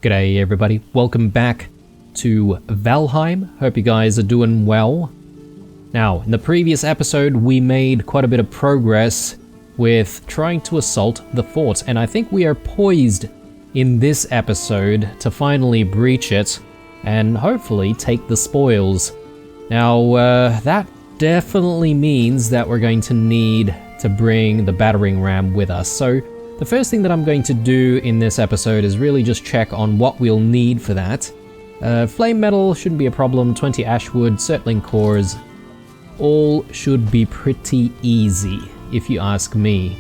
G'day everybody, welcome back to Valheim. Hope you guys are doing well. Now, in the previous episode we made quite a bit of progress with trying to assault the fort, and I think we are poised in this episode to finally breach it and hopefully take the spoils. Now, that definitely means that we're going to need to bring the battering ram with us. So the first thing that I'm going to do in this episode is really just check on what we'll need for that. Flame metal shouldn't be a problem, 20 ashwood, circling cores, all should be pretty easy, if you ask me.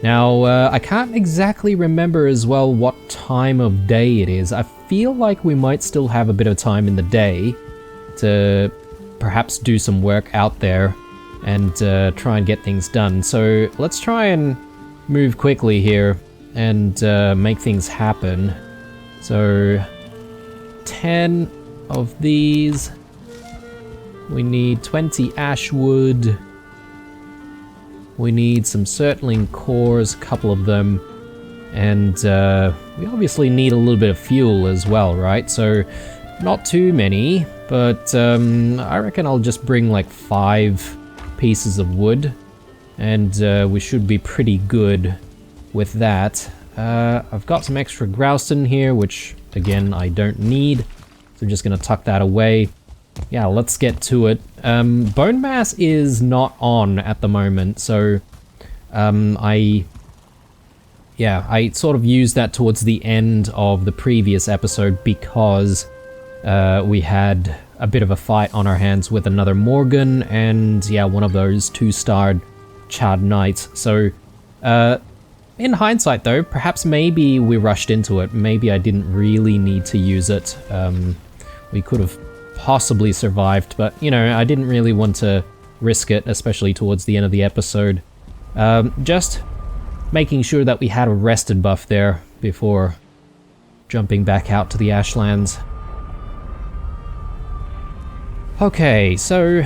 Now, I can't exactly remember as well what time of day it is. I feel like we might still have a bit of time in the day to perhaps do some work out there and try and get things done. So let's try and move quickly here and make things happen. So 10 of these. We need 20 ashwood. We need some circling cores, a couple of them. And we obviously need a little bit of fuel as well, right? So not too many, but I reckon I'll just bring like 5 pieces of wood. And we should be pretty good with that. I've got some extra grouse in here, which again I don't need, so I'm just gonna tuck that away. Yeah, let's get to it. Bone mass is not on at the moment, so I sort of used that towards the end of the previous episode because we had a bit of a fight on our hands with another Morgan, and yeah, one of those 2-starred Charred Knights. So in hindsight though, perhaps maybe we rushed into it. Maybe I didn't really need to use it. We could have possibly survived, but you know, I didn't really want to risk it, especially towards the end of the episode. Just making sure that we had a rested buff there before jumping back out to the Ashlands. Okay, so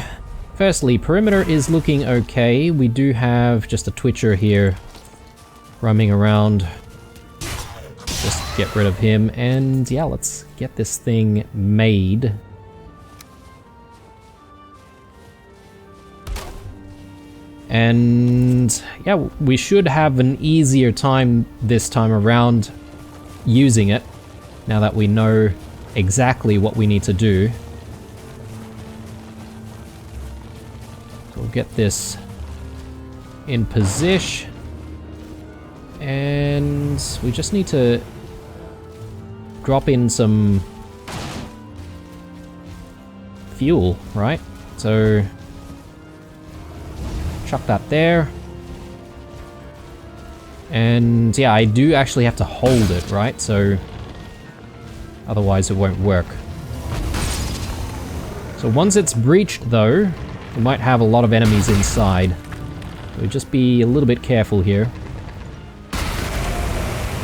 firstly, perimeter is looking okay. We do have just a Twitcher here roaming around. Just get rid of him, and yeah, let's get this thing made. And yeah, we should have an easier time this time around using it, now that we know exactly what we need to do. So we'll get this in position, and we just need to drop in some fuel, right? So chuck that there. And yeah, I do actually have to hold it, right? So otherwise it won't work. So once it's breached though, we might have a lot of enemies inside. So just be a little bit careful here.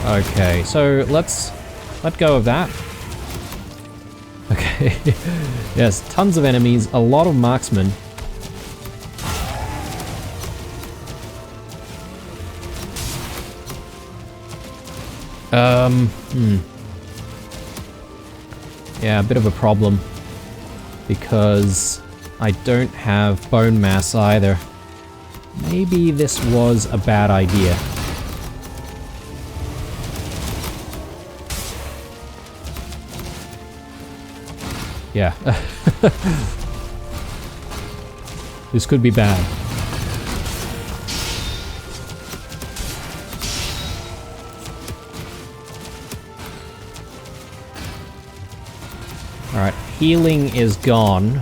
Okay, so let's let go of that. Okay, yes, tons of enemies, a lot of marksmen. Yeah, a bit of a problem because I don't have bone mass either. Maybe this was a bad idea. Yeah. This could be bad. Alright, healing is gone.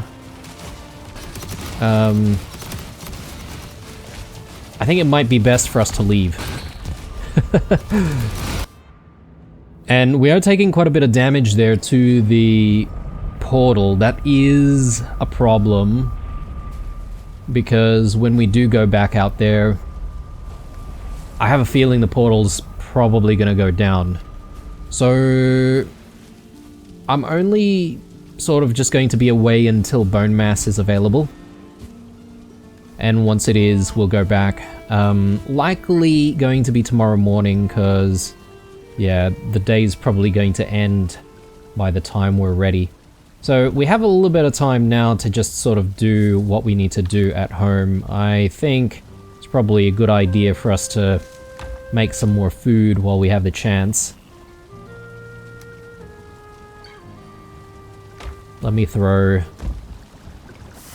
I think it might be best for us to leave. And we are taking quite a bit of damage there to the portal. That is a problem, because when we do go back out there, I have a feeling the portal's probably gonna go down. So I'm only sort of just going to be away until bone mass is available. And once it is, we'll go back. Likely going to be tomorrow morning, because yeah, the day's probably going to end by the time we're ready. So we have a little bit of time now to just sort of do what we need to do at home. I think it's probably a good idea for us to make some more food while we have the chance. Let me throw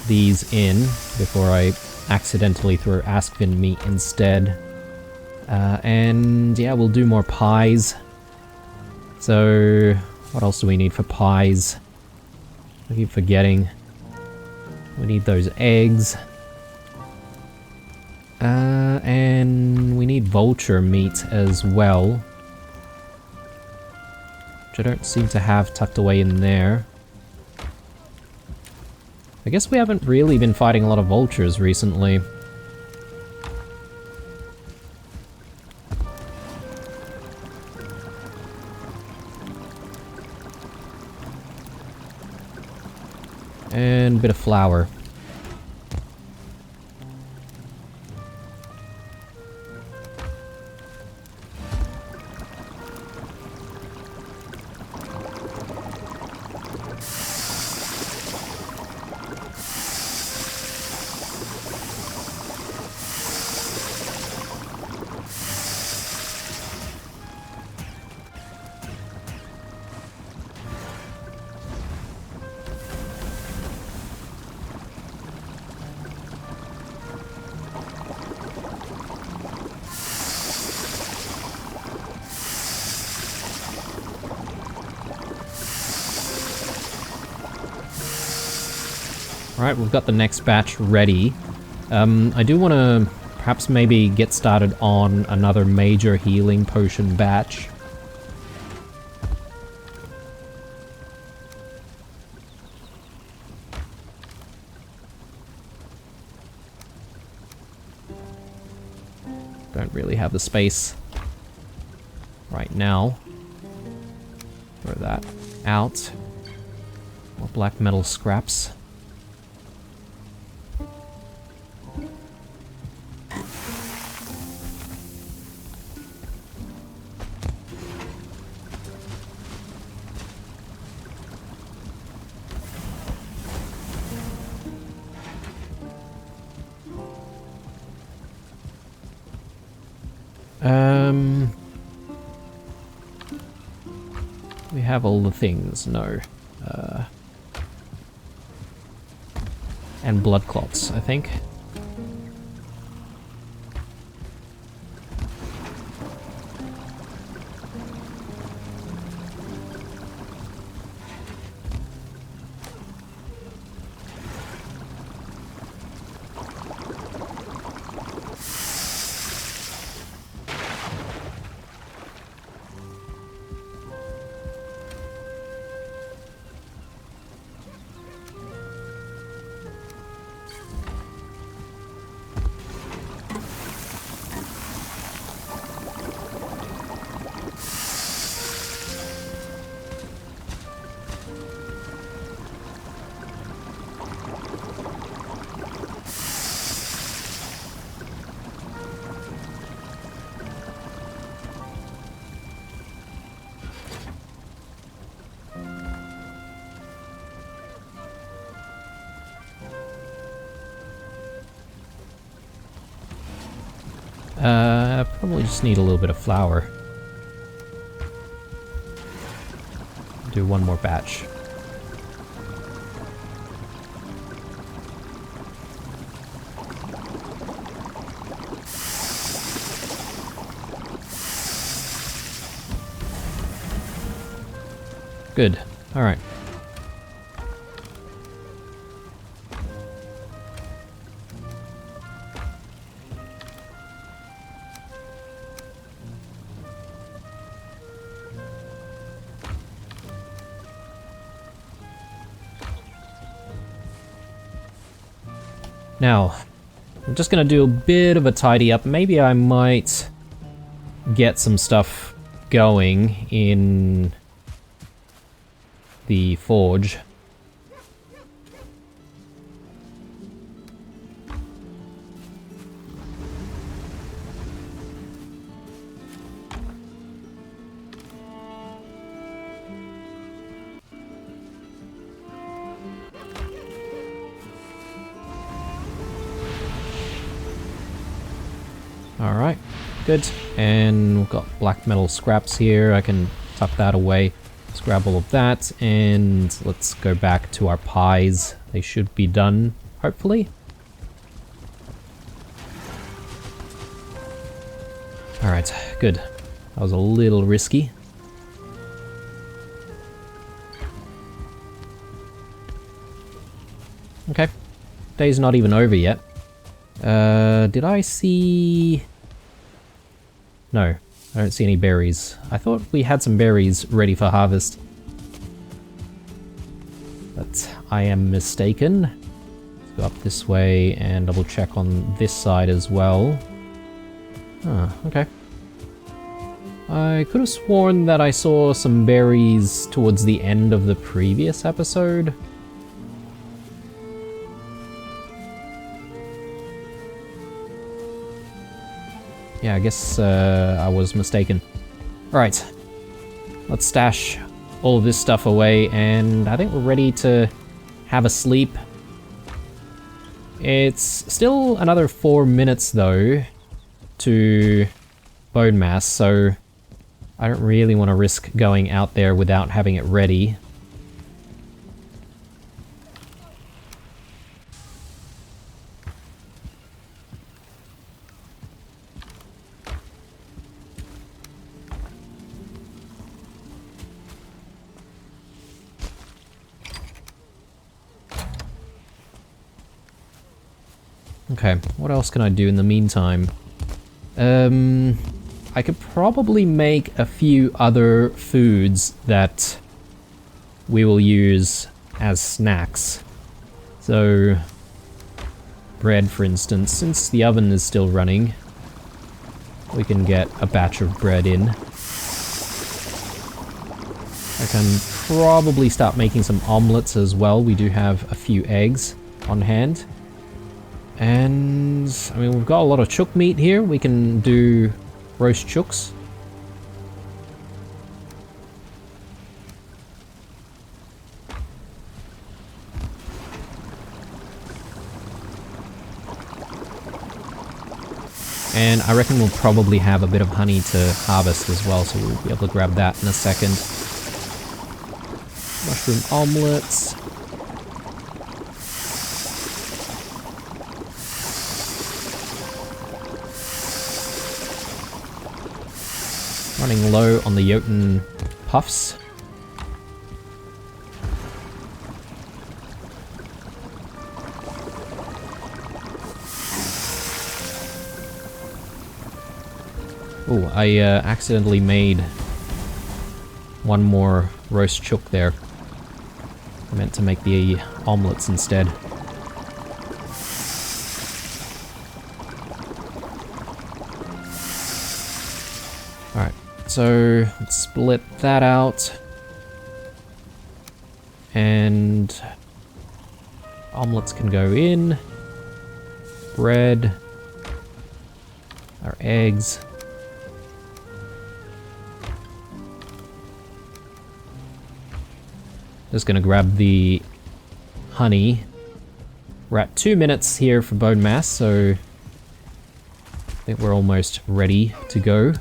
these in before I accidentally throw Askvin meat instead. And yeah, we'll do more pies. So what else do we need for pies? I keep forgetting. We need those eggs. And we need vulture meat as well, which I don't seem to have tucked away in there. I guess we haven't really been fighting a lot of vultures recently. And a bit of flour. Alright, we've got the next batch ready. I do want to perhaps maybe get started on another major healing potion batch. Don't really have the space right now. Throw that out. More black metal scraps. We have all the things, no. And blood clots, I think. Probably just need a little bit of flour. Do one more batch. Good. All right. Now, I'm just gonna do a bit of a tidy up. Maybe I might get some stuff going in the forge. Alright, good. And we've got black metal scraps here. I can tuck that away. Let's grab all of that, and let's go back to our pies. They should be done, hopefully. Alright, good. That was a little risky. Okay. Day's not even over yet. Did I see... No, I don't see any berries. I thought we had some berries ready for harvest. But I am mistaken. Let's go up this way and double check on this side as well. Ah, okay. I could have sworn that I saw some berries towards the end of the previous episode. Yeah, I guess I was mistaken. Alright, let's stash all of this stuff away, and I think we're ready to have a sleep. It's still another 4 minutes, though, to bone mass, so I don't really want to risk going out there without having it ready. Okay, what else can I do in the meantime? I could probably make a few other foods that we will use as snacks. So, bread, for instance, since the oven is still running, we can get a batch of bread in. I can probably start making some omelets as well. We do have a few eggs on hand. And, I mean, we've got a lot of chook meat here. We can do roast chooks. And I reckon we'll probably have a bit of honey to harvest as well, so we'll be able to grab that in a second. Mushroom omelets. Running low on the Jotun puffs. Oh, I accidentally made one more roast chook there. I meant to make the omelets instead. Alright. So, let's split that out. And omelets can go in. Bread. Our eggs. Just gonna grab the honey. We're at 2 minutes here for bone mass, so I think we're almost ready to go.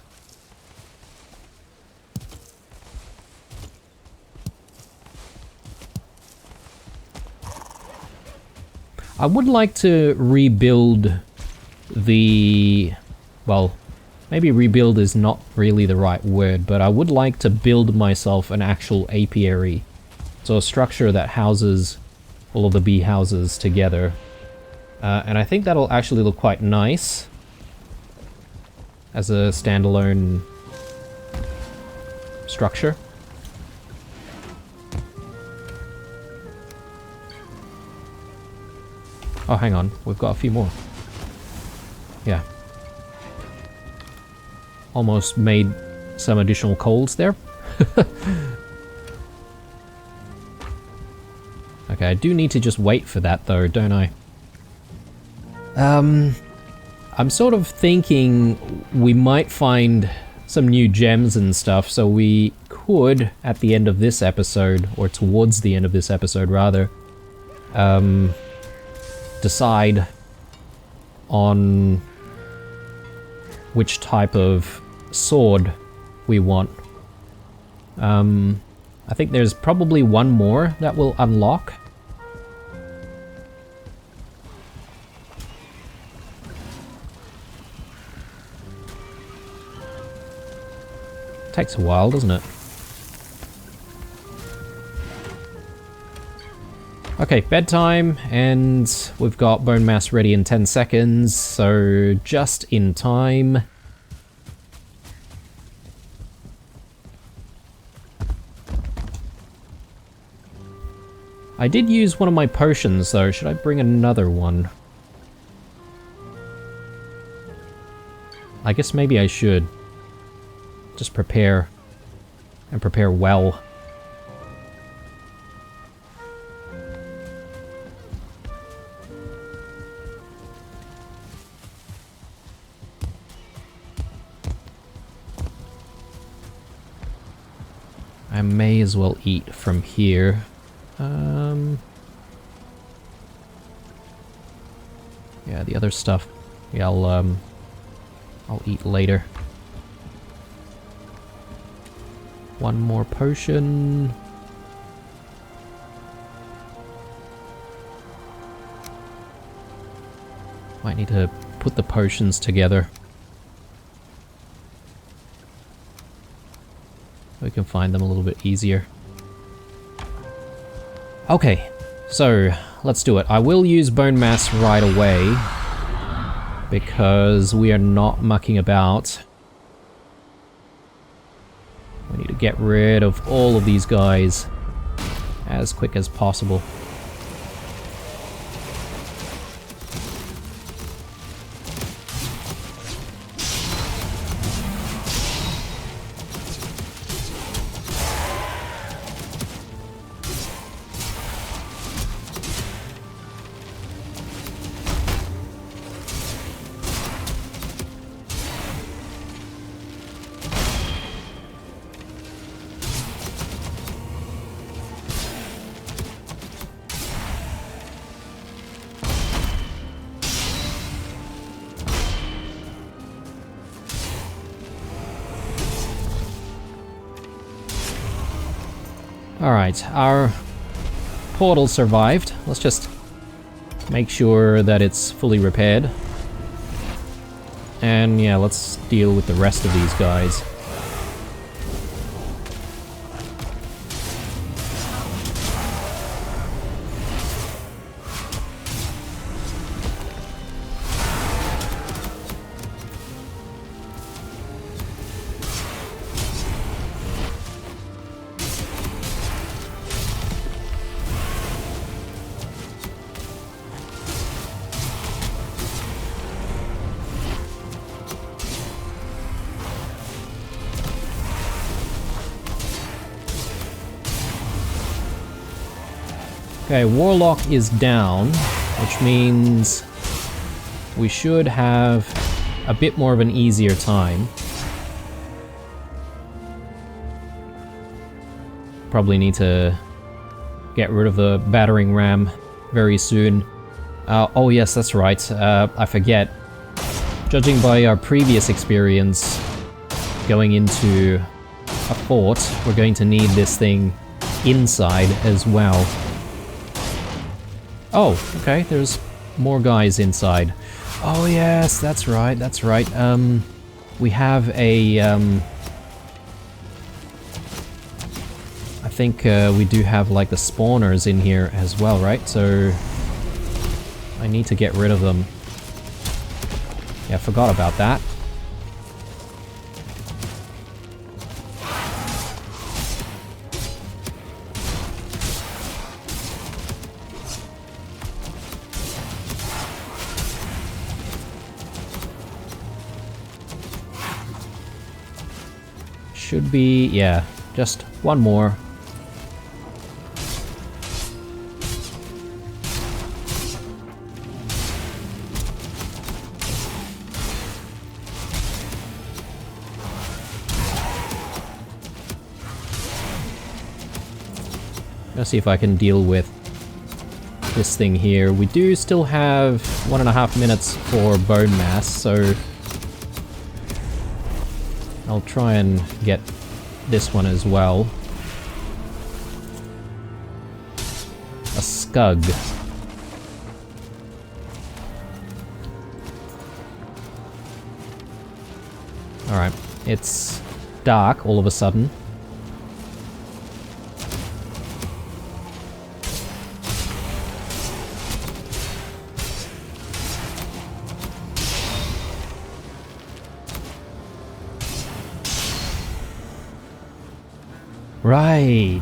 I would like to rebuild the... well, maybe rebuild is not really the right word, but I would like to build myself an actual apiary. So a structure that houses all of the bee houses together. And I think that'll actually look quite nice as a standalone structure. Oh, hang on. We've got a few more. Yeah. Almost made some additional coals there. Okay, I do need to just wait for that though, don't I? I'm sort of thinking we might find some new gems and stuff, so we could, at the end of this episode, or towards the end of this episode rather, decide on which type of sword we want. I think there's probably one more that will unlock. Takes a while, doesn't it? Okay, bedtime, and we've got bone mass ready in 10 seconds, so just in time. I did use one of my potions though, should I bring another one? I guess maybe I should. Just prepare, and prepare well. I may as well eat from here. Yeah, the other stuff, yeah, I'll eat later. One more potion. Might need to put the potions together. We can find them a little bit easier. Okay, so let's do it. I will use bone mass right away because we are not mucking about. We need to get rid of all of these guys as quick as possible. Alright, our portal survived. Let's just make sure that it's fully repaired. And yeah, let's deal with the rest of these guys. Okay, Warlock is down, which means we should have a bit more of an easier time. Probably need to get rid of the battering ram very soon. Oh yes, that's right, I forget. Judging by our previous experience going into a fort, we're going to need this thing inside as well. Oh, okay, there's more guys inside. Oh yes, that's right, that's right. We have a, I think we do have like the spawners in here as well, right? So I need to get rid of them. Yeah, I forgot about that. Should be, yeah, just one more. Let's see if I can deal with this thing here. We do still have 1.5 minutes for bone mass, so I'll try and get this one as well. A scug. Alright, it's dark all of a sudden. Right.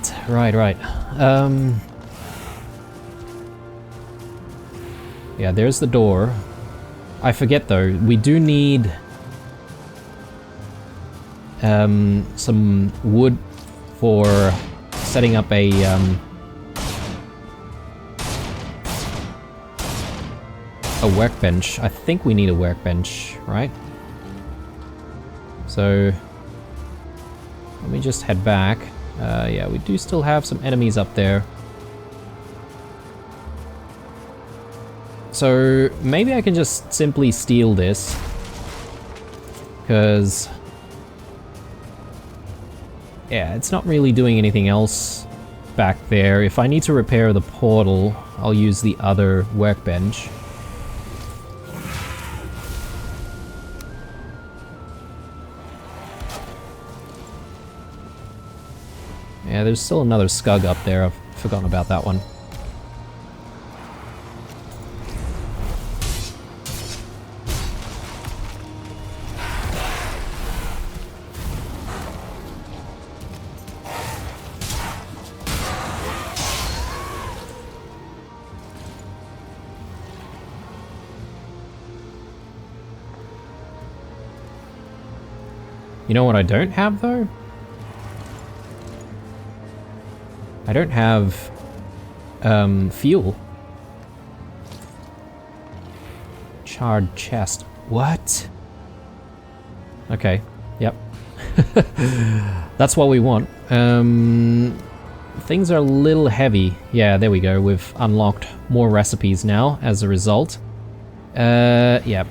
Yeah, there's the door. I forget though, we do need some wood for setting up a workbench. I think we need a workbench, right? So let me just head back. Yeah, we do still have some enemies up there. So maybe I can just simply steal this, because yeah, it's not really doing anything else back there. If I need to repair the portal, I'll use the other workbench. Yeah, there's still another scug up there. I've forgotten about that one. You know what I don't have, though? I don't have fuel. Charred chest. What? Okay. Yep. That's what we want. Things are a little heavy. Yeah, there we go. We've unlocked more recipes now as a result. Yeah.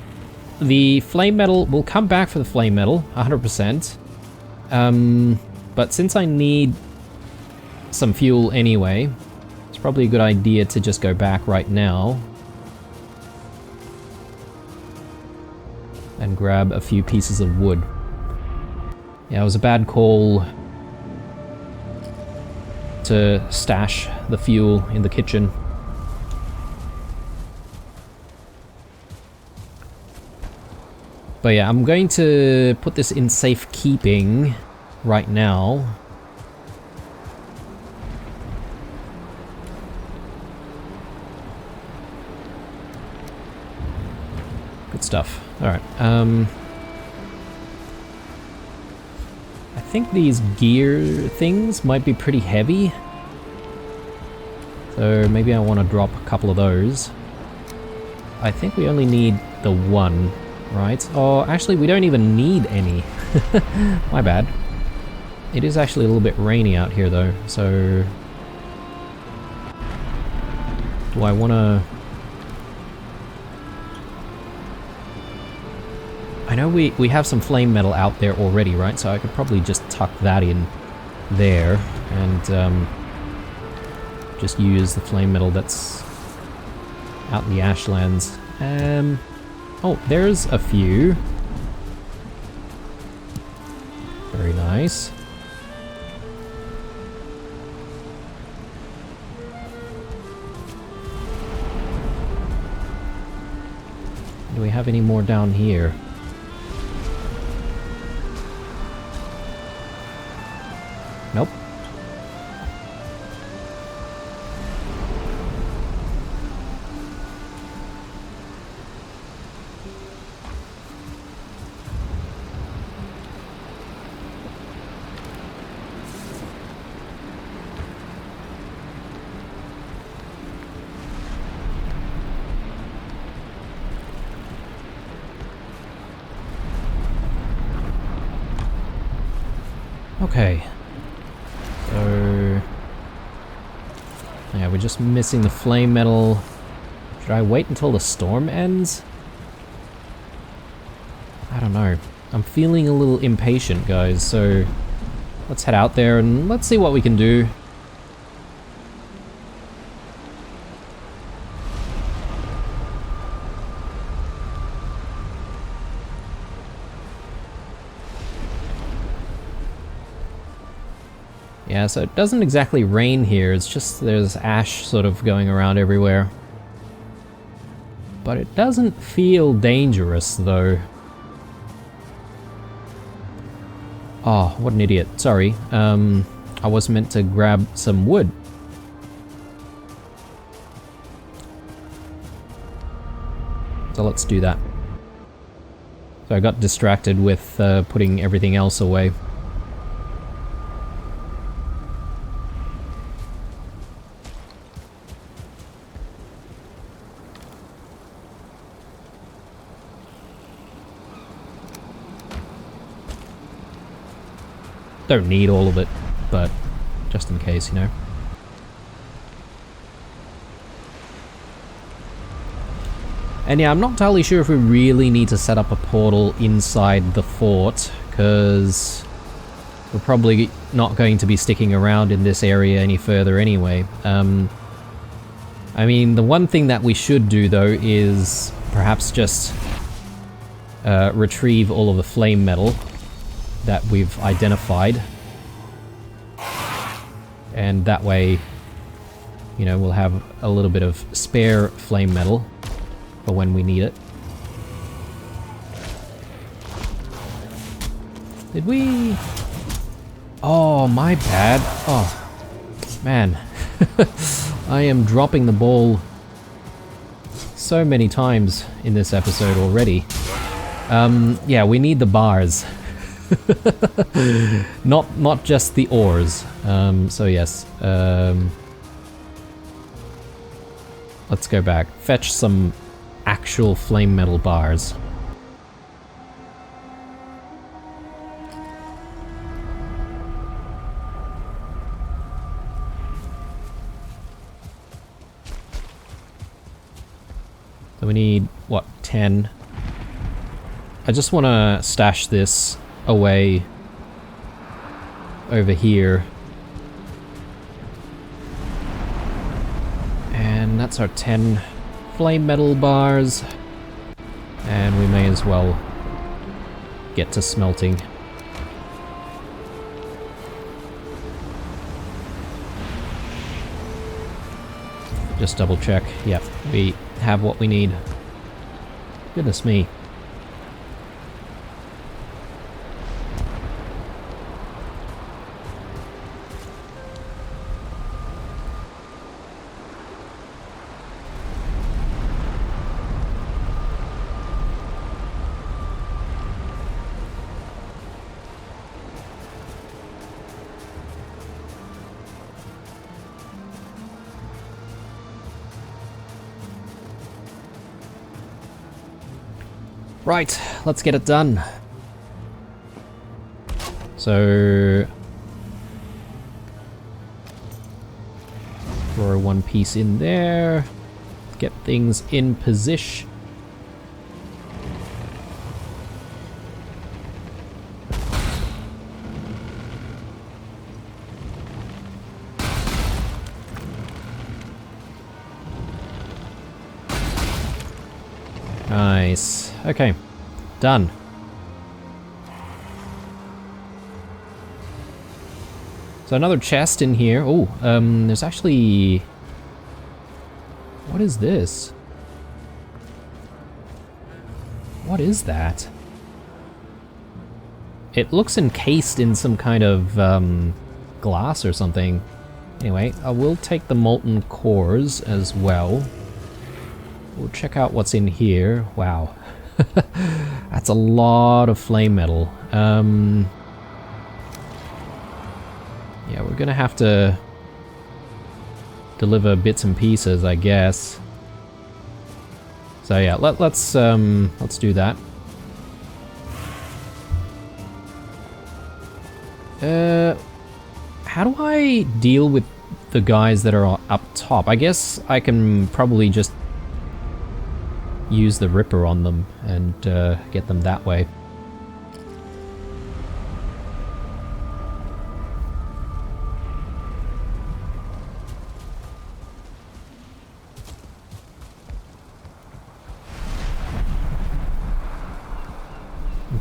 The flame metal, we'll come back for the flame metal, 100%. But since I need some fuel anyway, it's probably a good idea to just go back right now and grab a few pieces of wood. Yeah, it was a bad call to stash the fuel in the kitchen. But yeah, I'm going to put this in safekeeping right now. Good stuff. Alright, I think these gear things might be pretty heavy. So maybe I want to drop a couple of those. I think we only need the one, right? Oh, actually we don't even need any. My bad. It is actually a little bit rainy out here though, so... Do I want to... I know we have some flame metal out there already, right? So I could probably just tuck that in there and just use the flame metal that's out in the Ashlands. Oh, there's a few. Very nice. Do we have any more down here? Nope. Okay. So... yeah, we're just missing the flame metal. Should I wait until the storm ends? I don't know. I'm feeling a little impatient, guys, so let's head out there and let's see what we can do. Yeah, so it doesn't exactly rain here, it's just there's ash sort of going around everywhere. But it doesn't feel dangerous, though. Oh, what an idiot. Sorry. I was meant to grab some wood. So let's do that. So I got distracted with putting everything else away. Don't need all of it, but just in case, you know. And yeah, I'm not entirely sure if we really need to set up a portal inside the fort, because we're probably not going to be sticking around in this area any further anyway. I mean, the one thing that we should do, though, is perhaps just retrieve all of the flame metal that we've identified, and that way, you know, we'll have a little bit of spare flame metal for when we need it. Did we... Oh, my bad. Oh, man. I am dropping the ball so many times in this episode already. Yeah, we need the bars. not just the ores. So yes. Let's go back. Fetch some actual flame metal bars. So we need, what, 10? I just want to stash this away over here. And that's our 10 flame metal bars. And we may as well get to smelting. Just double check. Yep, we have what we need. Goodness me. Right, let's get it done. So... throw one piece in there. Get things in position. Nice. Okay. Done. So another chest in here. Oh, there's actually... What is this? What is that? It looks encased in some kind of glass or something. Anyway, I will take the molten cores as well. We'll check out what's in here. Wow. That's a lot of flame metal. Yeah, we're gonna have to deliver bits and pieces, I guess. So yeah, let's do that. How do I deal with the guys that are up top? I guess I can probably just use the Ripper on them and get them that way.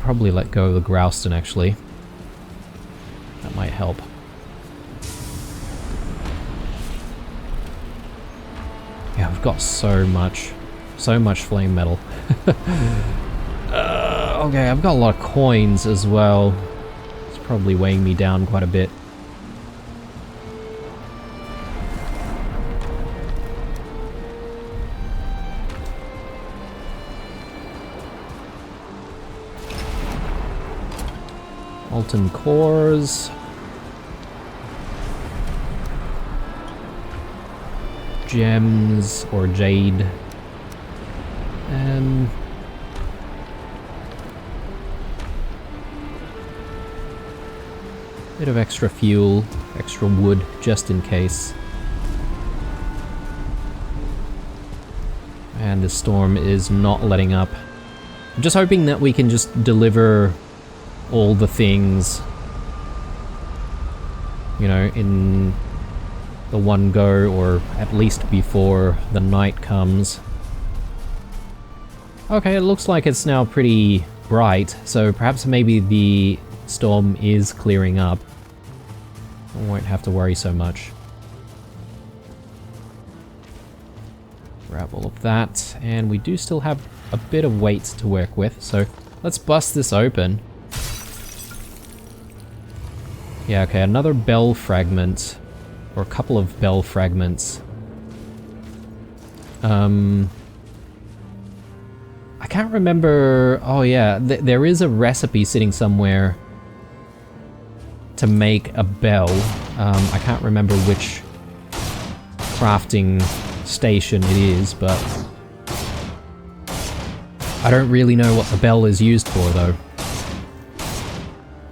probably let go of the Grouston, actually. That might help. Yeah, we've got so much flame metal. Okay, I've got a lot of coins as well. It's probably weighing me down quite a bit. Molten cores. Gems or jade. Bit of extra fuel, extra wood, just in case. And the storm is not letting up. I'm just hoping that we can just deliver all the things, you know, in the one go, or at least before the night comes. Okay, it looks like it's now pretty bright, so perhaps maybe the storm is clearing up. I won't have to worry so much. Grab all of that, and we do still have a bit of weight to work with, so let's bust this open. Yeah, okay, another bell fragment, or a couple of bell fragments. I can't remember. Oh yeah, there is a recipe sitting somewhere to make a bell. I can't remember which crafting station it is, but I don't really know what the bell is used for, though.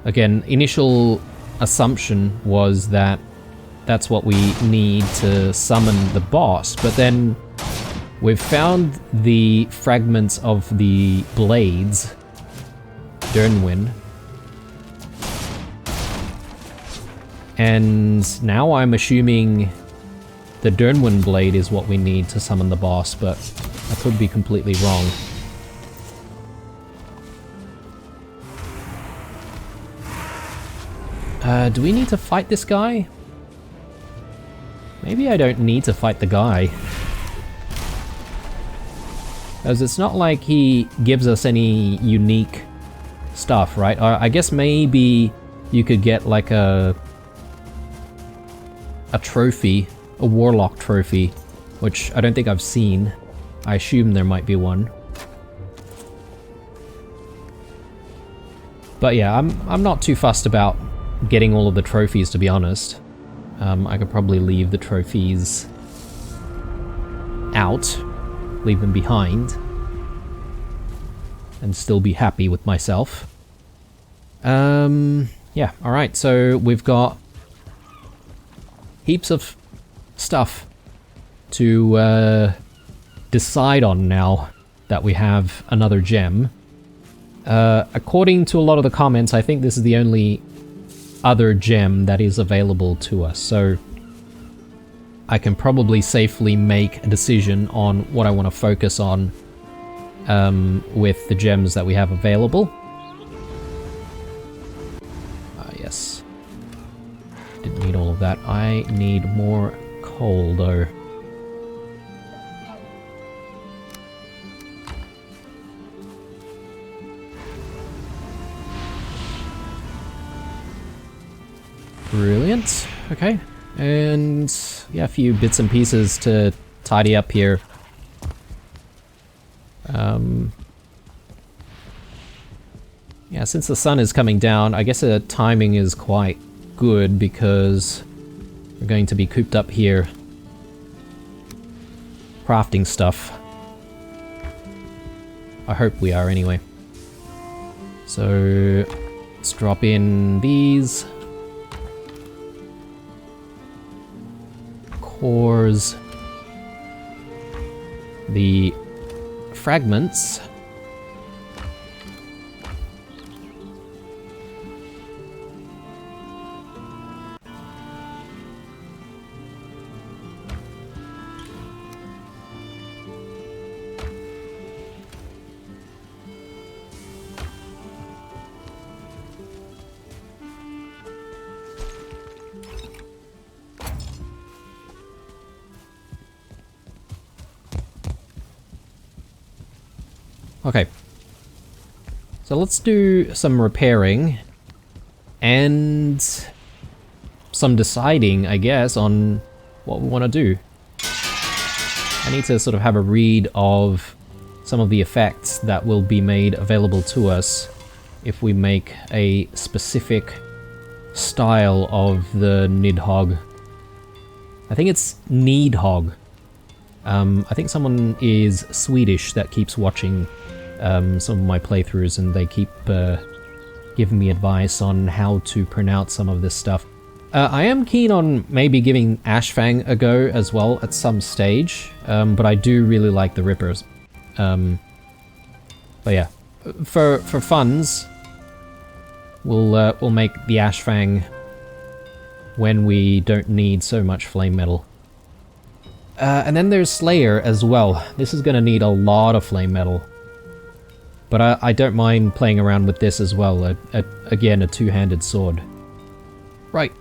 Again, initial assumption was that that's what we need to summon the boss, but then we've found the fragments of the blades, Dernwyn, and now I'm assuming the Dernwyn blade is what we need to summon the boss, but I could be completely wrong. Do we need to fight this guy? Maybe I don't need to fight the guy. As it's not like he gives us any unique stuff, right? I guess maybe you could get like a trophy, a warlock trophy, which I don't think I've seen. I assume there might be one. But yeah, I'm not too fussed about getting all of the trophies, to be honest. I could probably leave the trophies out, leave them behind, and still be happy with myself. Yeah, alright, so we've got heaps of stuff to decide on now that we have another gem. According to a lot of the comments, I think this is the only other gem that is available to us, so I can probably safely make a decision on what I want to focus on with the gems that we have available. Yes. Didn't need all of that. I need more coal, though. Brilliant. Okay. And yeah, a few bits and pieces to tidy up here. Yeah, since the sun is coming down, I guess the timing is quite good because we're going to be cooped up here crafting stuff. I hope we are anyway. So let's drop in these cores, the fragments, Okay. So let's do some repairing and some deciding, I guess, on what we want to do. I need to sort of have a read of some of the effects that will be made available to us if we make a specific style of the Nidhogg. I think it's Needhogg. I think someone is Swedish that keeps watching some of my playthroughs, and they keep giving me advice on how to pronounce some of this stuff. I am keen on maybe giving Ashfang a go as well at some stage, but I do really like the Rippers. But yeah, for funds, we'll make the Ashfang when we don't need so much flame metal. And then there's Slayer as well. This is gonna need a lot of flame metal. But I don't mind playing around with this as well. Again, a two-handed sword. Right.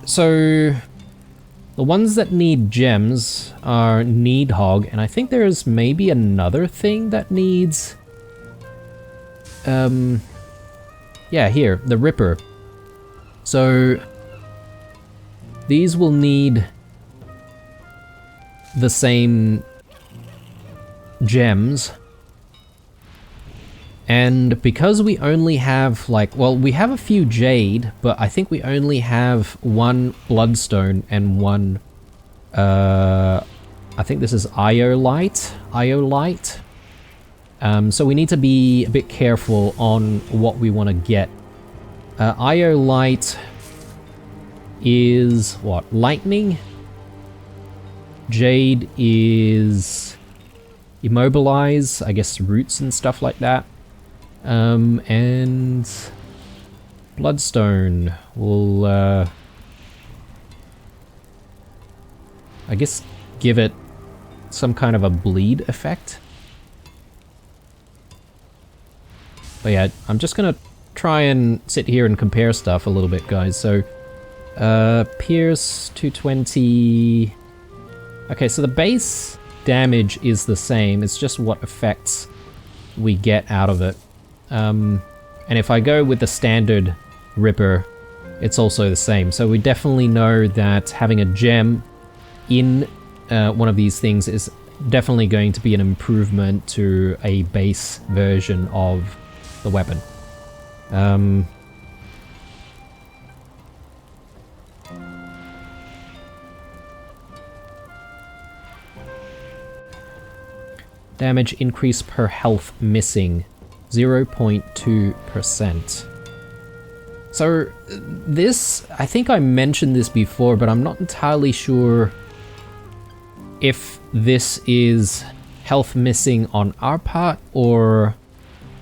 So the ones that need gems are Needhogg, and I think there's maybe another thing that needs... yeah, here, the Ripper. So these will need the same gems, and because we only have we have a few jade, but I think we only have one bloodstone and one I think this is iolite. So we need to be a bit careful on what we want to get. Iolite is what? Lightning? Jade is immobilize, I guess roots and stuff like that. And bloodstone will, I guess give it some kind of a bleed effect. But yeah, I'm just gonna try and sit here and compare stuff a little bit, guys. So, Pierce 220... Okay, so the base damage is the same, it's just what effects we get out of it. And if I go with the standard Ripper, it's also the same. So we definitely know that having a gem in one of these things is definitely going to be an improvement to a base version of the weapon. Damage increase per health missing, 0.2%. So this, I think I mentioned this before, but I'm not entirely sure if this is health missing on our part or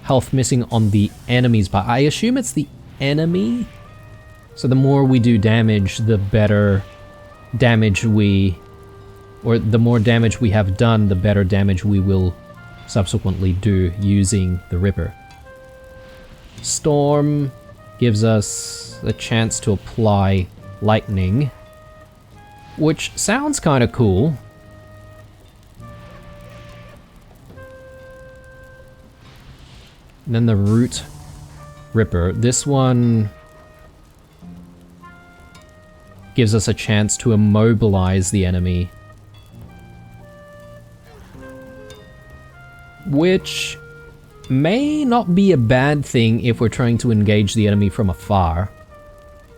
health missing on the enemy's part. I assume it's the enemy. So the more we do damage, the better damage the more damage we have done, the better damage we will subsequently do using the Ripper. Storm gives us a chance to apply lightning, which sounds kind of cool. And then the root Ripper. This one gives us a chance to immobilize the enemy, which may not be a bad thing if we're trying to engage the enemy from afar.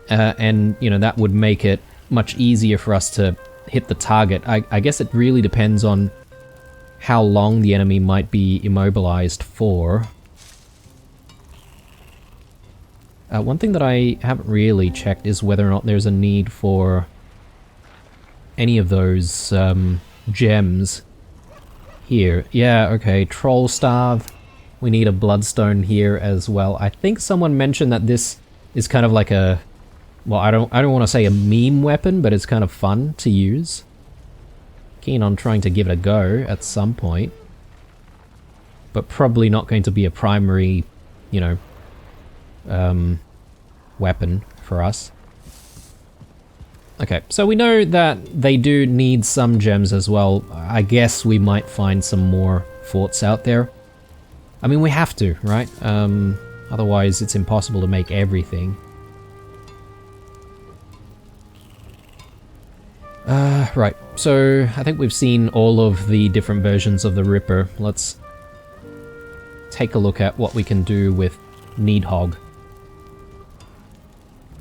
And, you know, that would make it much easier for us to hit the target. I guess it really depends on how long the enemy might be immobilized for. One thing that I haven't really checked is whether or not there's a need for any of those gems here. Yeah, okay, Troll Starve. We need a Bloodstone here as well. I think someone mentioned that this is kind of like a... Well, I don't want to say a meme weapon, but it's kind of fun to use. Keen on trying to give it a go at some point. But probably not going to be a primary, you know, weapon for us. Okay, so we know that they do need some gems as well. I guess we might find some more forts out there. I mean, we have to, right? Otherwise it's impossible to make everything. Right, so I think we've seen all of the different versions of the Ripper. Let's take a look at what we can do with Needhog.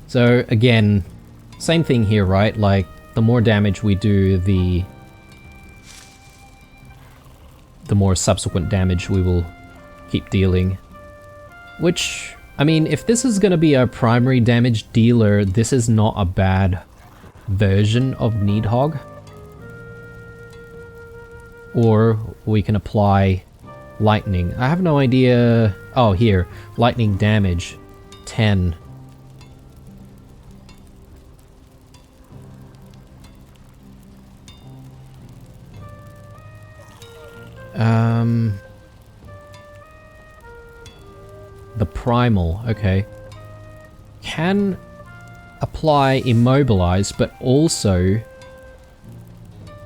So again, same thing here, right? Like, the more damage we do, the more subsequent damage we will keep dealing. Which, I mean, if this is gonna be our primary damage dealer, this is not a bad version of Needhog. Or we can apply lightning. I have no idea. Oh, here, lightning damage 10. The primal, okay. Can apply immobilize, but also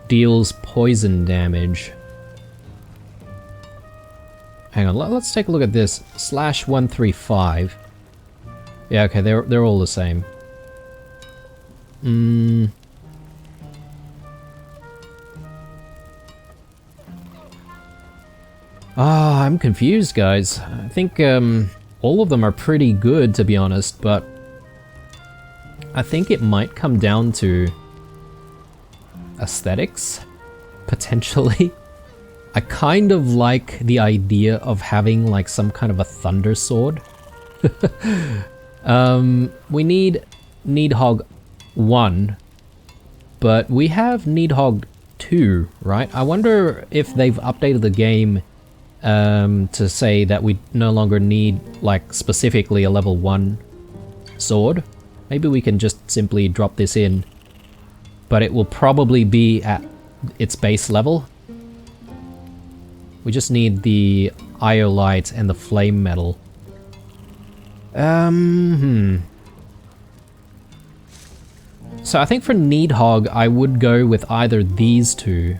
deals poison damage. Hang on, let's take a look at this. /135. Yeah, okay, they're all the same. Ah, I'm confused, guys. I think all of them are pretty good, to be honest, but I think it might come down to aesthetics, potentially. I kind of like the idea of having like some kind of a thunder sword. We need Needhog 1, but we have Needhog 2, right? I wonder if they've updated the game to say that we no longer need like specifically a level 1 sword. Maybe we can just simply drop this in, but it will probably be at its base level. We just need the Iolite and the Flame Metal. So I think for Needhog, I would go with either these two.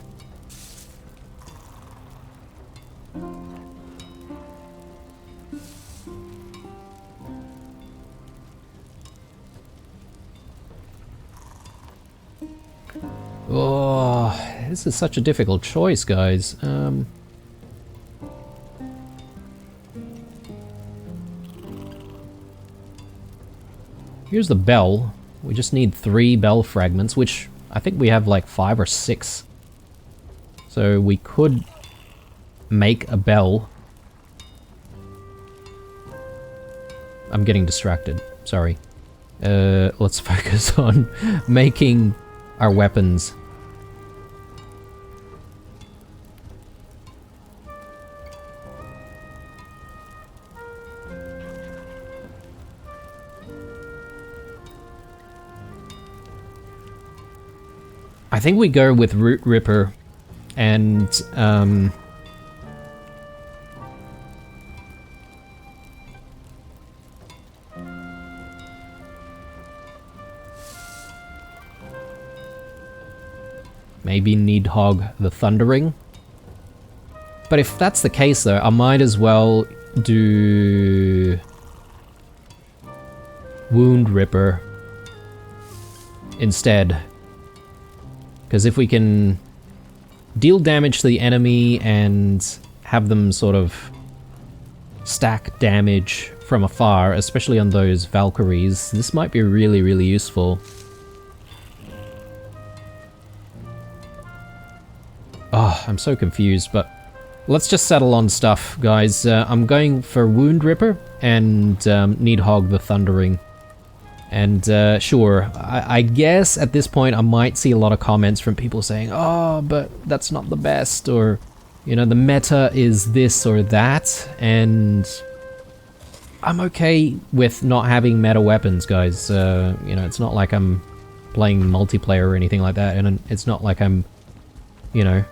Oh, this is such a difficult choice, guys. Here's the bell. We just need 3 bell fragments, which I think we have like 5 or 6. So we could make a bell. I'm getting distracted, sorry. Let's focus on making our weapons. I think we go with Root Ripper and maybe Needhog the Thundering. But if that's the case though, I might as well do Wound Ripper instead. Because if we can deal damage to the enemy and have them sort of stack damage from afar, especially on those Valkyries, this might be really, really useful. Oh, I'm so confused, but let's just settle on stuff, guys. I'm going for Wound Ripper and Needhog the Thundering. And sure, I guess at this point I might see a lot of comments from people saying, oh, but that's not the best, or, you know, the meta is this or that, and I'm okay with not having meta weapons, guys. You know, it's not like I'm playing multiplayer or anything like that, and it's not like I'm, you know,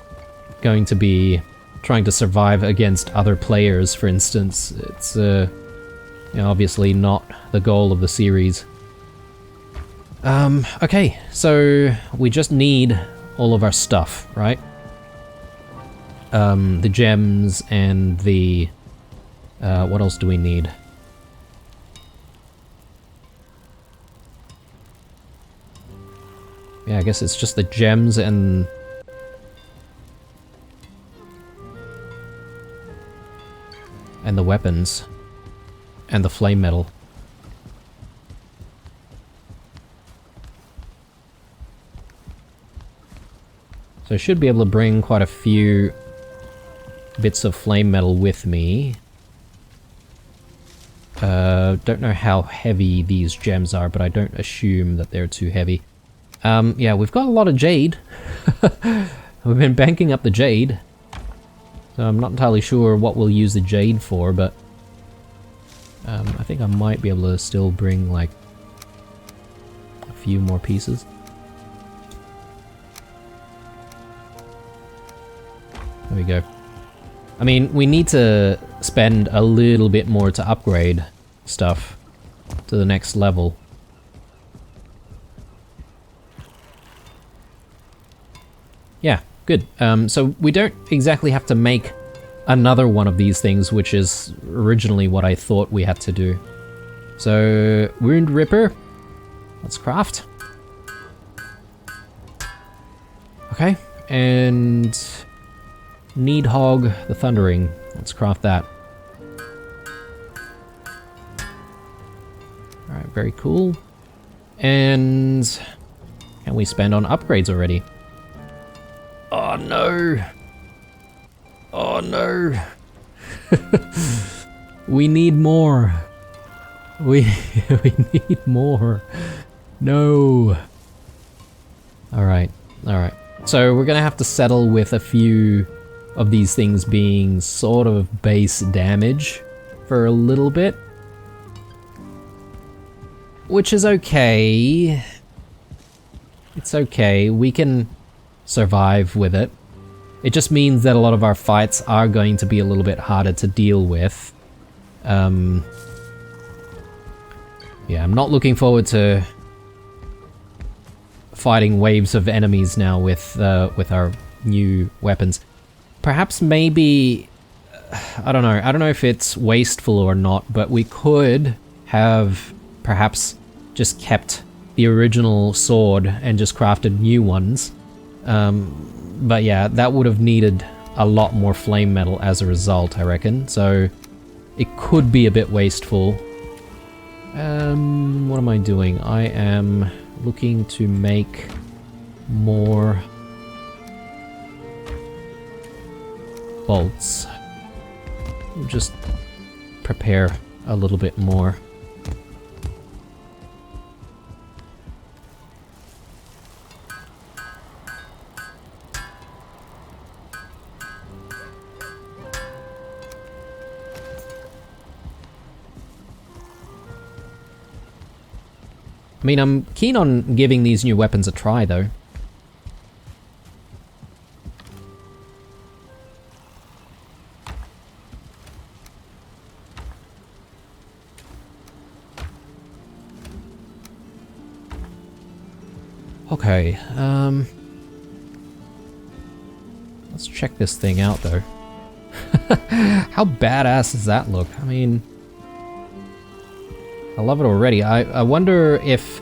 going to be trying to survive against other players, for instance. It's, you know, obviously not the goal of the series. Okay, so we just need all of our stuff, right? The gems and the What else do we need? Yeah, I guess it's just the gems and... the weapons. And the flame metal. So I should be able to bring quite a few bits of flame metal with me. Don't know how heavy these gems are, but I don't assume that they're too heavy. Yeah, we've got a lot of jade. We've been banking up the jade. So I'm not entirely sure what we'll use the jade for, but... I think I might be able to still bring, like, a few more pieces. There we go. I mean, we need to spend a little bit more to upgrade stuff to the next level. Yeah, good. So we don't exactly have to make another one of these things, which is originally what I thought we had to do. So, Wound Ripper. Let's craft. Okay, and... Needhog the Thundering. Let's craft that. Alright, very cool. And... can we spend on upgrades already? Oh no! Oh no! We need more! We need more! No! Alright, alright. So we're gonna have to settle with a few of these things being sort of base damage for a little bit. Which is okay. It's okay, we can survive with it. It just means that a lot of our fights are going to be a little bit harder to deal with. Yeah, I'm not looking forward to fighting waves of enemies now with our new weapons. Perhaps maybe... I don't know if it's wasteful or not, but we could have perhaps just kept the original sword and just crafted new ones. But yeah, that would have needed a lot more flame metal as a result, I reckon. So it could be a bit wasteful. What am I doing? I am looking to make more bolts. Just prepare a little bit more. I mean, I'm keen on giving these new weapons a try, though. Okay, let's check this thing out, though. How badass does that look? I mean... I love it already. I wonder if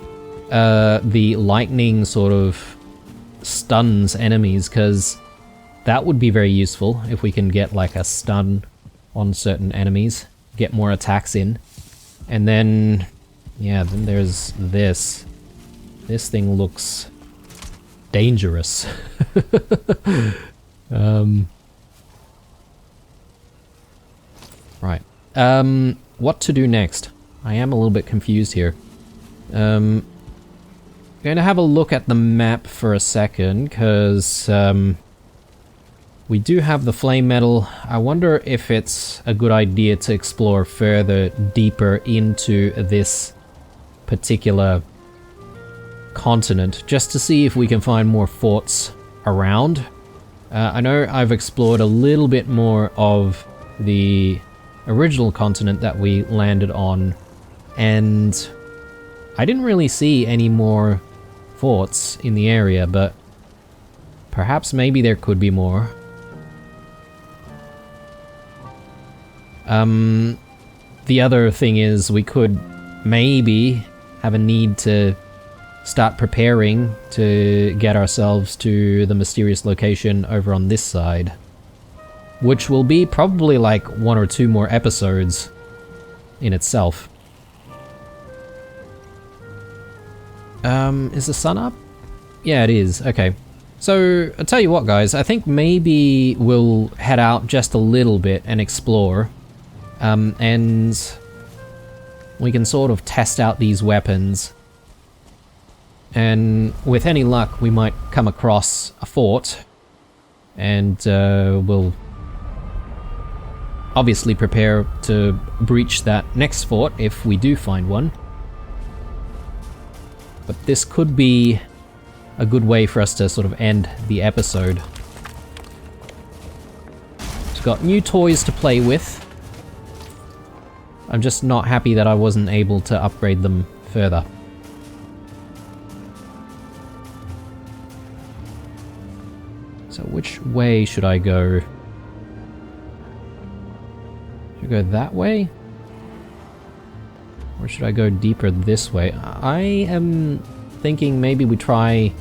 the lightning sort of stuns enemies, because that would be very useful if we can get like a stun on certain enemies, get more attacks in. And then, yeah, then there's this. This thing looks dangerous. Right. What to do next? I am a little bit confused here. Going to have a look at the map for a second, because we do have the flame metal. I wonder if it's a good idea to explore further deeper into this particular continent, just to see if we can find more forts around. I know I've explored a little bit more of the original continent that we landed on, and I didn't really see any more forts in the area, but perhaps maybe there could be more. The other thing is we could maybe have a need to start preparing to get ourselves to the mysterious location over on this side. Which will be probably like 1 or 2 more episodes in itself. Is the sun up? Yeah, it is. Okay. So, I'll tell you what, guys. I think maybe we'll head out just a little bit and explore. And we can sort of test out these weapons. And with any luck, we might come across a fort. And we'll obviously prepare to breach that next fort if we do find one. But this could be a good way for us to sort of end the episode. It's got new toys to play with. I'm just not happy that I wasn't able to upgrade them further. So which way should I go? Should I go that way? Or should I go deeper this way? I am thinking maybe we try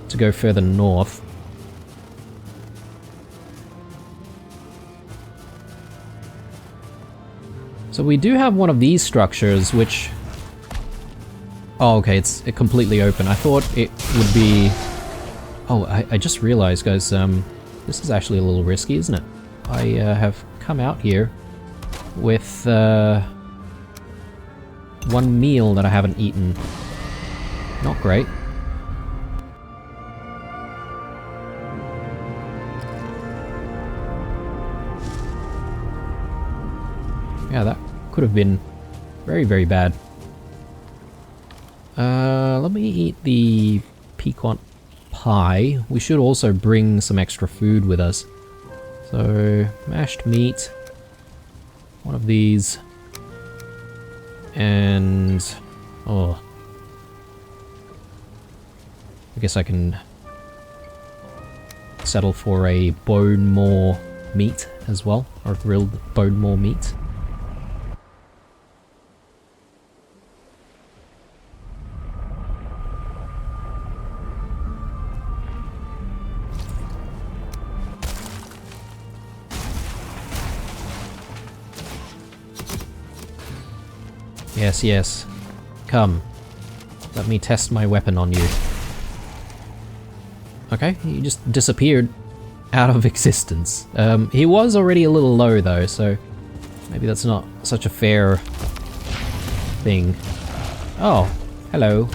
to go further north. So we do have one of these structures, which... Oh, okay, it's completely open. I thought it would be... Oh, I just realized, guys, this is actually a little risky, isn't it? I have come out here with one meal that I haven't eaten. Not great. Yeah, that could have been very, very bad. Let me eat the piquant pie. We should also bring some extra food with us. So, mashed meat. One of these. And... oh. I guess I can settle for a bone more meat as well. Or grilled bone more meat. Yes, yes. Come. Let me test my weapon on you. Okay, he just disappeared out of existence. He was already a little low though, so maybe that's not such a fair thing. Oh, hello.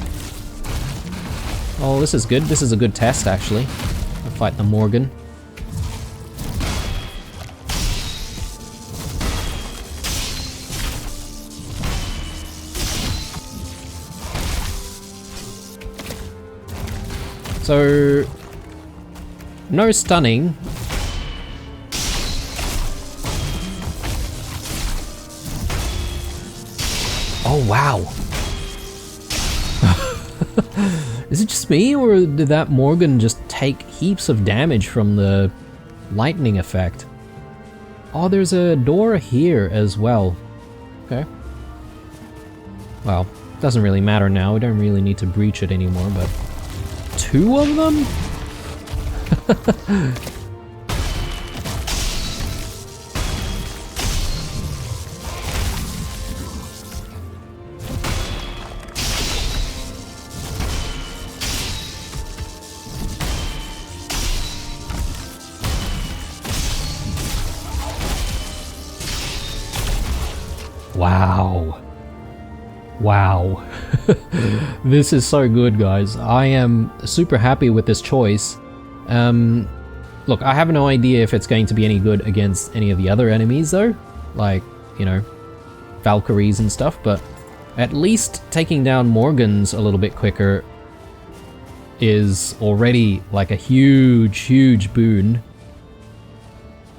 Oh, this is good. This is a good test, actually. I'll fight the Morgan. So, no stunning. Oh, wow. Is it just me, or did that Morgan just take heaps of damage from the lightning effect? Oh, there's a door here as well. Okay. Well, doesn't really matter now. We don't really need to breach it anymore, but... 2 of them? Wow. Wow. This is so good, guys. I am super happy with this choice. Look, I have no idea if it's going to be any good against any of the other enemies though. Like, you know, Valkyries and stuff, but at least taking down Morgans a little bit quicker is already like a huge, huge boon.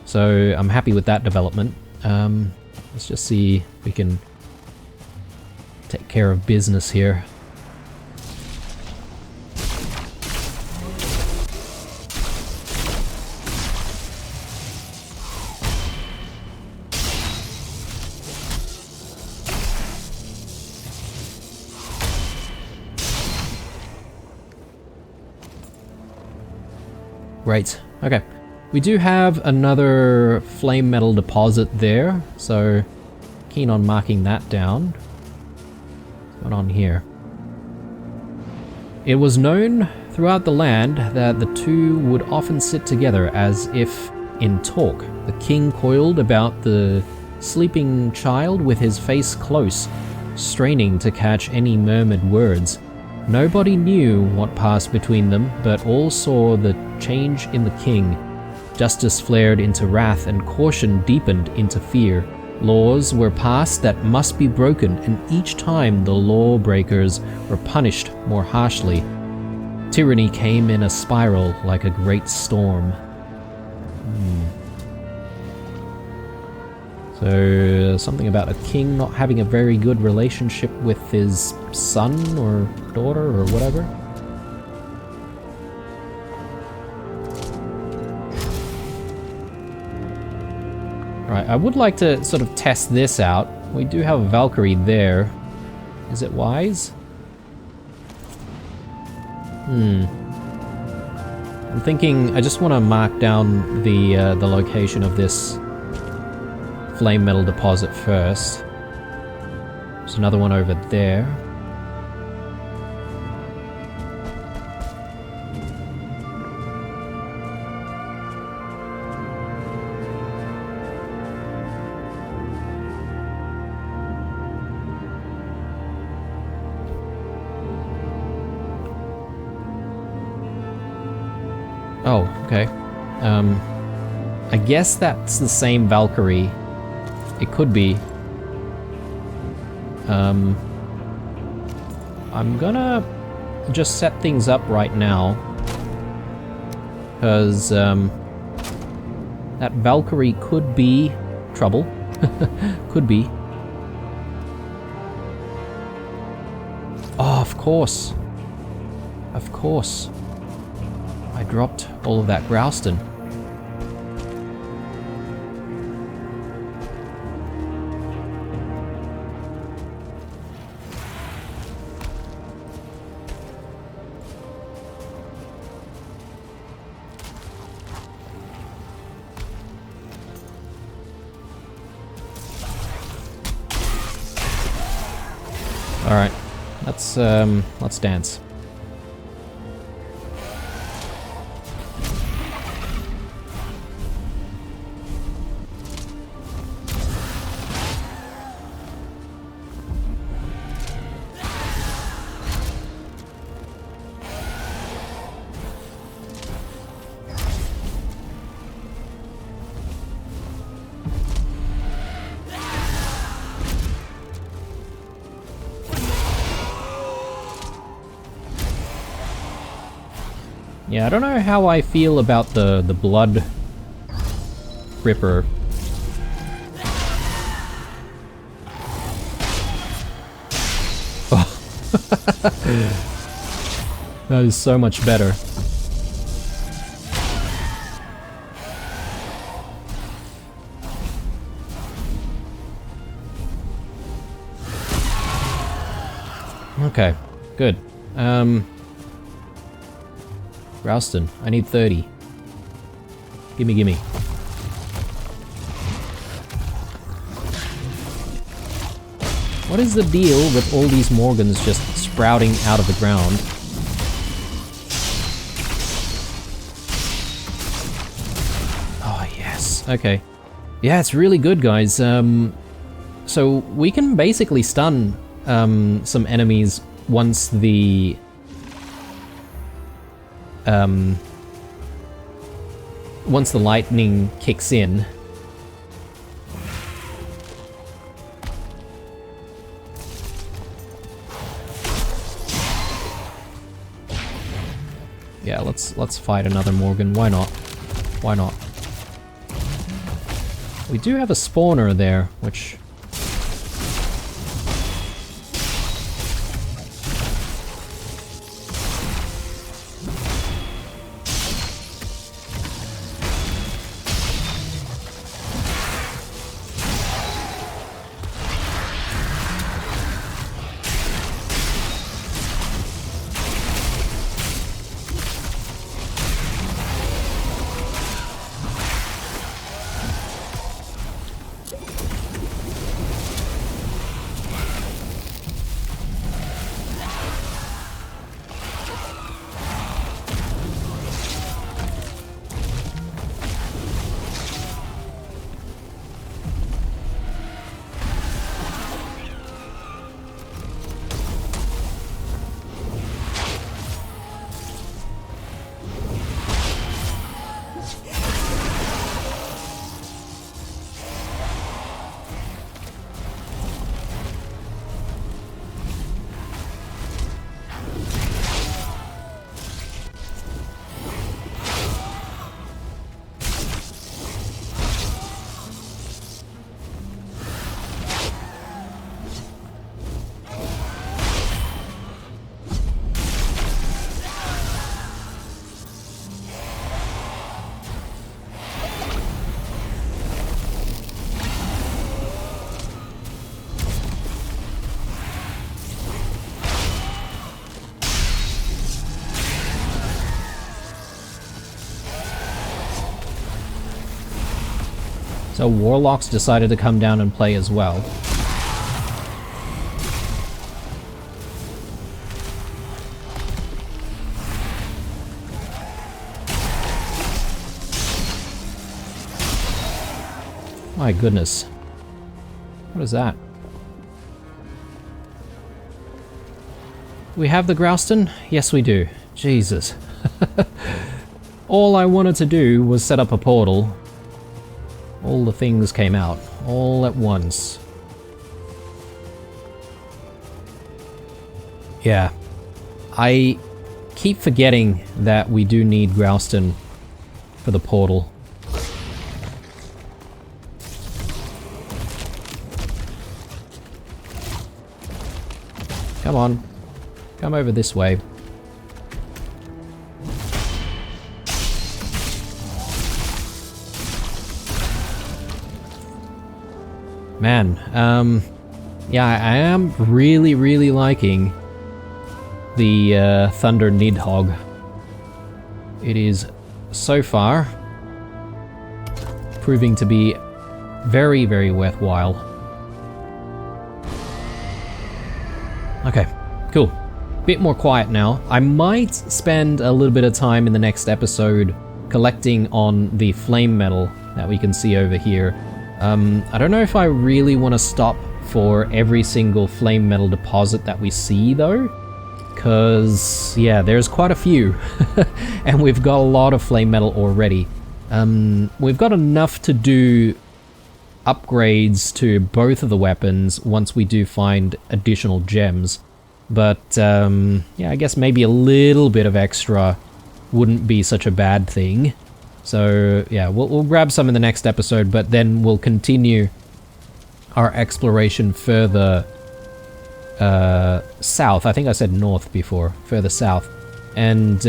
So I'm happy with that development. Let's just see if we can take care of business here. Great. Okay. We do have another flame metal deposit there, so keen on marking that down. What's going on here? It was known throughout the land that the two would often sit together as if in talk. The king coiled about the sleeping child with his face close, straining to catch any murmured words. Nobody knew what passed between them, but all saw the change in the king. Justice flared into wrath and caution deepened into fear. Laws were passed that must be broken, and each time the lawbreakers were punished more harshly. Tyranny came in a spiral like a great storm. So, something about a king not having a very good relationship with his son or daughter or whatever. Right, I would like to sort of test this out. We do have a Valkyrie there. Is it wise? I'm thinking I just want to mark down the location of this flame metal deposit first. There's another one over there. Oh, okay. I guess that's the same Valkyrie. It could be. I'm gonna just set things up right now. Because, that Valkyrie could be trouble. Could be. Oh, of course. Of course. I dropped all of that Grouston. All right, let's dance. Yeah, I don't know how I feel about the blood ripper. Oh. That is so much better. Okay, good. Rouston, I need 30. Gimme, gimme. What is the deal with all these Morgans just sprouting out of the ground? Oh, yes. Okay. Yeah, it's really good, guys. So we can basically stun some enemies once the lightning kicks in. Yeah, let's fight another Morgan. Why not? Why not? We do have a spawner there, which... So warlocks decided to come down and play as well. My goodness. What is that? We have the Grouston? Yes, we do. Jesus. All I wanted to do was set up a portal. All the things came out, all at once. Yeah. I keep forgetting that we do need Grouston for the portal. Come on. Come over this way. Man, yeah, I am really liking the Thunder Nidhogg. It is, so far, proving to be very worthwhile. Okay, cool. Bit more quiet now. I might spend a little bit of time in the next episode collecting on the flame metal that we can see over here. I don't know if I really want to stop for every single flame metal deposit that we see though, because yeah, there's quite a few and we've got a lot of flame metal already. We've got enough to do upgrades to both of the weapons once we do find additional gems, but yeah, I guess maybe a little bit of extra wouldn't be such a bad thing. So yeah, we'll grab some in the next episode, but then we'll continue our exploration further south. I think I said north before, further south. And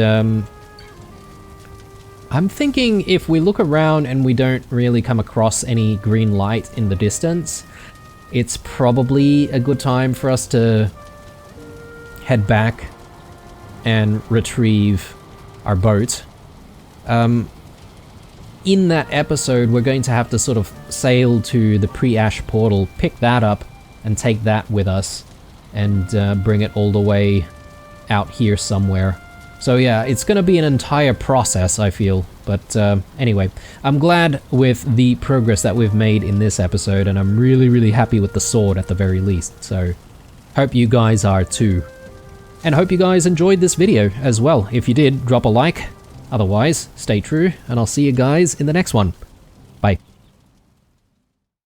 I'm thinking if we look around and we don't really come across any green light in the distance, it's probably a good time for us to head back and retrieve our boat. In that episode, we're going to have to sort of sail to the pre-ash portal, pick that up, and take that with us, and bring it all the way out here somewhere. So yeah, it's going to be an entire process, I feel. But anyway, I'm glad with the progress that we've made in this episode, and I'm really happy with the sword at the very least. So hope you guys are too. And hope you guys enjoyed this video as well. If you did, drop a like. Otherwise, stay true, and I'll see you guys in the next one. Bye.